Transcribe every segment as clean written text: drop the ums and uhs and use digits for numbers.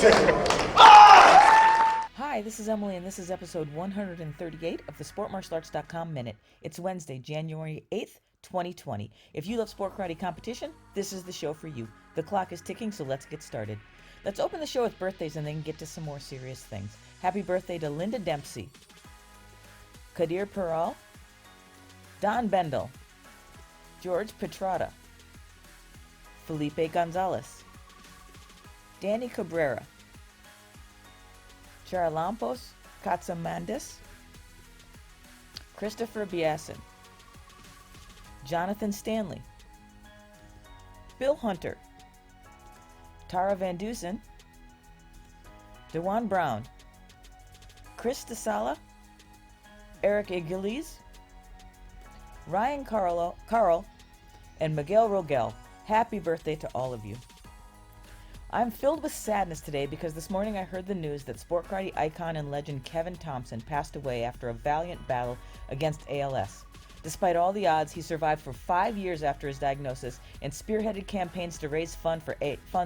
take it away. Hi, this is Emily, and this is episode 138 of the SportMartialArts.com Minute. It's Wednesday, January 8th, 2020. If you love sport karate competition, this is the show for you. The clock is ticking, so let's get started. Let's open the show with birthdays and then get to some more serious things. Happy birthday to Linda Dempsey, Kadir Peral, Don Bendel, George Petrata, Felipe Gonzalez, Danny Cabrera, Charalampos Katsamandas, Christopher Biasin, Jonathan Stanley, Bill Hunter, Tara Van Dusen, Dewan Brown, Chris DeSala, Eric Iglesias, Ryan Carl, and Miguel Rogel. Happy birthday to all of you. I'm filled with sadness today because this morning I heard the news that sport karate icon and legend Kevin Thompson passed away after a valiant battle against ALS. Despite all the odds, he survived for 5 years after his diagnosis and spearheaded campaigns to raise funds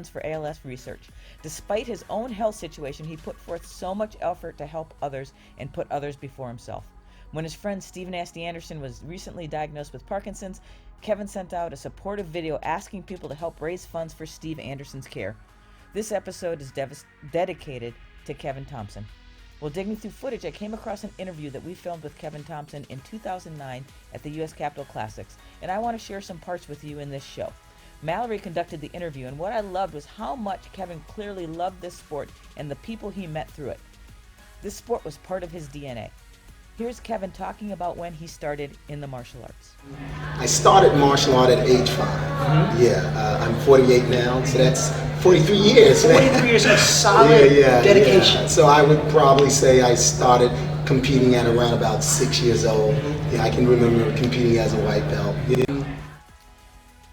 for ALS research. Despite his own health situation, he put forth so much effort to help others and put others before himself. When his friend Steve Nasty Anderson was recently diagnosed with Parkinson's, Kevin sent out a supportive video asking people to help raise funds for Steve Anderson's care. This episode is dedicated to Kevin Thompson. While digging through footage, I came across an interview that we filmed with Kevin Thompson in 2009 at the U.S. Capitol Classics, and I want to share some parts with you in this show. Mallory conducted the interview, and what I loved was how much Kevin clearly loved this sport and the people he met through it. This sport was part of his DNA. Here's Kevin talking about when he started in the martial arts. I started martial art at age 5. I'm 48 now, so that's 43 years. 43 years of solid dedication. Yeah. So I would probably say I started competing at around about 6 years old. Yeah, I can remember competing as a white belt.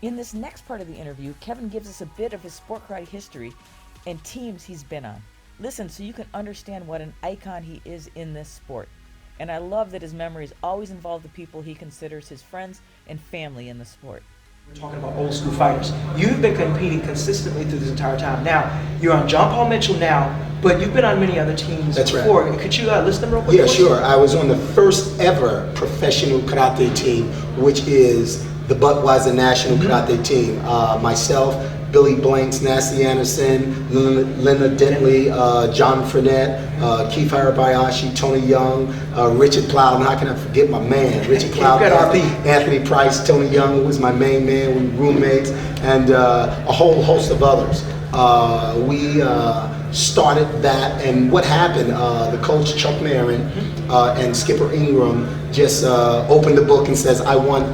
In this next part of the interview, Kevin gives us a bit of his sport karate history and teams he's been on. Listen so you can understand what an icon he is in this sport. And I love that his memories always involve the people he considers his friends and family in the sport. We're talking about old school fighters. You've been competing consistently through this entire time. Now, you're on John Paul Mitchell now, but you've been on many other teams before. Right. Could you list them real quick? Yeah, sure. I was on the first ever professional karate team, which is the Budweiser National Karate Team. Myself, Billy Blanks, Nasty Anderson, Linda Dentley, John Frenette, Keith Harabayashi, Tony Young, Richard Plowden. How can I forget my man? Richard Plowden, Anthony Price, Tony Young, who was my main man. We were roommates, and a whole host of others. We started that, and what happened, the coach Chuck Marin and Skipper Ingram just opened the book and says, I want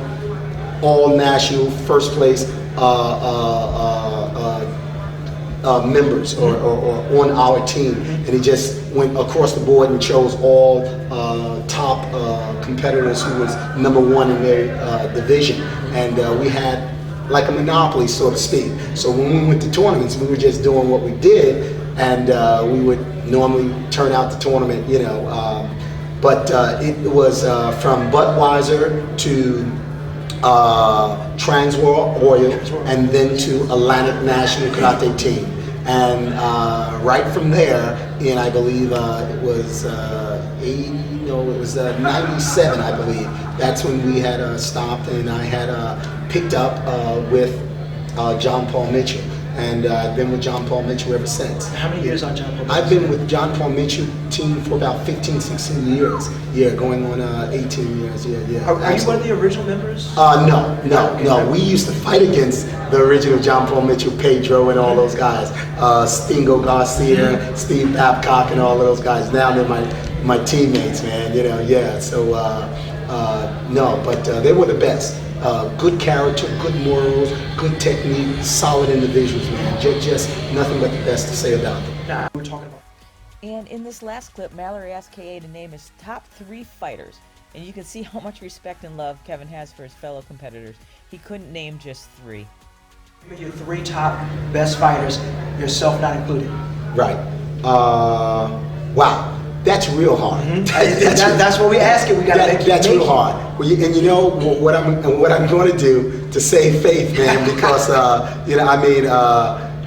all national first place members or on our team, and he just went across the board and chose all top competitors who was #1 in their division, and we had like a monopoly, so to speak. So when we went to tournaments, we were just doing what we did, and we would normally turn out the tournament, but it was from Budweiser to Transworld Oil, and then to Atlantic National Karate Team, and right from there, in I believe it was 97, I believe. That's when we had stopped, and I had picked up with John Paul Mitchell, and I've been with John Paul Mitchell ever since. How many years on John Paul Mitchell? I've been with John Paul Mitchell team for about 15, 16 years. Yeah, going on 18 years. Yeah. Are you one of the original members? No. We used to fight against the original John Paul Mitchell, Pedro, and all those guys. Stingo Garcia, Steve Babcock, and all those guys. Now they're my teammates, man. So no, but they were the best. Good character, good morals, good technique, solid individuals, man. Just nothing but the best to say about them. We're talking about. And in this last clip, Mallory asked KA to name his top 3 fighters. And you can see how much respect and love Kevin has for his fellow competitors. He couldn't name just 3. Your 3 top best fighters, yourself not included. Right. Wow. That's real hard. That's what we ask it. We got to make That's real hard. Well, and you know what I'm going to do to save faith, man, because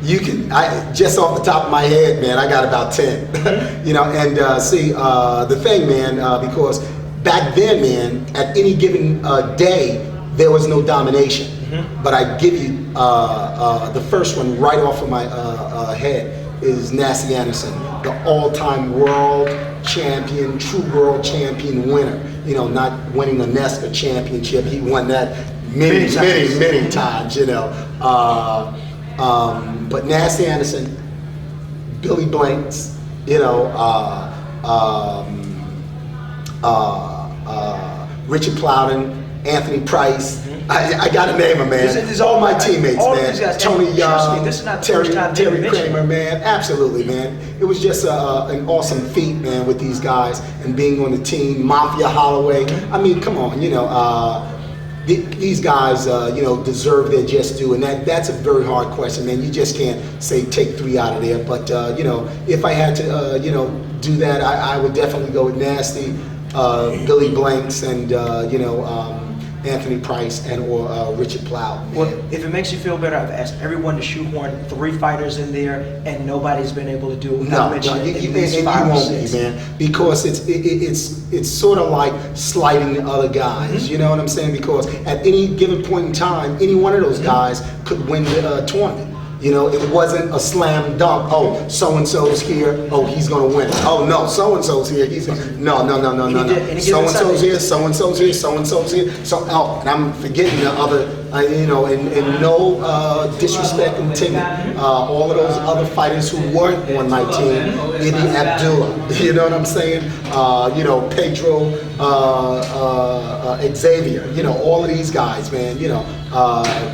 You can, just off the top of my head, man, I got about 10. You know, and the thing, man, because back then, man, at any given day, there was no domination. But I give you the first one right off of my head is Nasty Anderson, the all-time world champion, true world champion winner. You know, not winning a NESCA championship. He won that many times, you know. But Nasty Anderson, Billy Blanks, you know, Richard Plowden, Anthony Price. I gotta name them, man. This all my teammates, all man. Of these guys, Tony Young, this is not the Terry first time Kramer, man. Absolutely, man. It was just an awesome feat, man, with these guys and being on the team. Mafia Holloway. I mean, come on, you know. These guys, you know, deserve their just due, and that's a very hard question, man. You just can't say take 3 out of there. But you know, if I had to, you know, do that, I would definitely go with Nasty, Billy Blanks, and you know, Anthony Price and or Richard Plow. Well, if it makes you feel better, I've asked everyone to shoehorn 3 fighters in there, and nobody's been able to do it without mentioning you won't be, man, because it's sort of like slighting the other guys. You know what I'm saying? Because at any given point in time, any one of those guys could win the tournament. You know, it wasn't a slam dunk. Oh, so and so's here. Oh, he's gonna win. Oh no, so and so's here. He's no. So and so's here. So and so's here. So and so's here. So and I'm forgetting the other. You know, and no disrespect and timid. All of those other fighters who weren't on my team, Ibn Abdullah. You know what I'm saying? You know, Pedro, Xavier. You know, all of these guys, man. You know,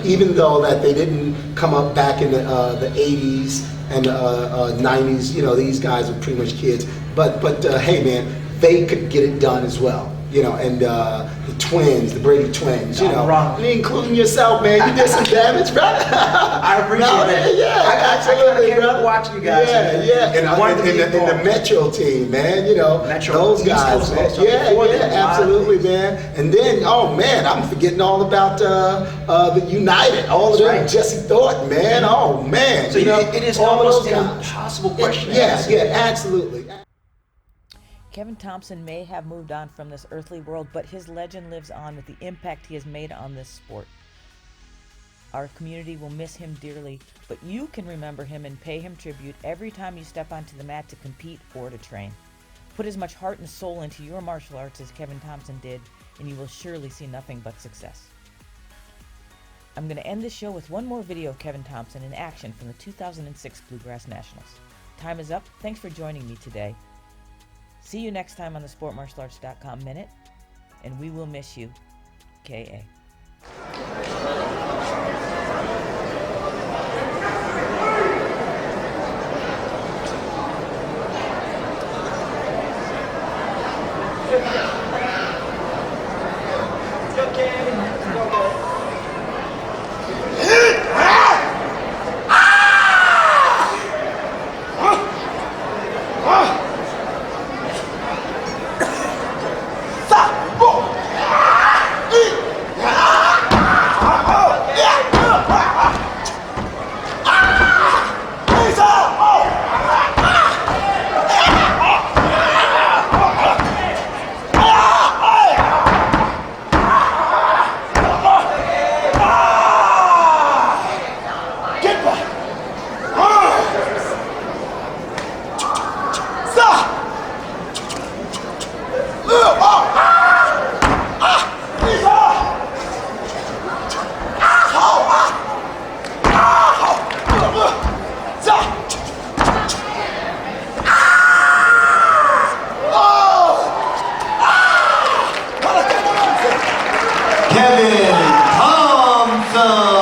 even though that they didn't come up back in the 80s and 90s, you know, these guys were pretty much kids. But hey, man, they could get it done as well. You know, and the twins, the Brady twins, you know, including yourself, man. You did some damage, brother. I appreciate it. Yeah, absolutely, bro. Watching you guys. Yeah. And in the Metro team, man, you know, those guys, man. Yeah, absolutely, man. And then, oh man, I'm forgetting all about the United, all of them, Jesse Thornton, man. Oh man, so you know, it is almost an impossible question. Yeah, absolutely. Kevin Thompson may have moved on from this earthly world, but his legend lives on with the impact he has made on this sport. Our community will miss him dearly, but you can remember him and pay him tribute every time you step onto the mat to compete or to train. Put as much heart and soul into your martial arts as Kevin Thompson did, and you will surely see nothing but success. I'm going to end this show with one more video of Kevin Thompson in action from the 2006 Bluegrass Nationals. Time is up. Thanks for joining me today. See you next time on the SportMartialArts.com Minute, and we will miss you, K.A. Kevin Thompson.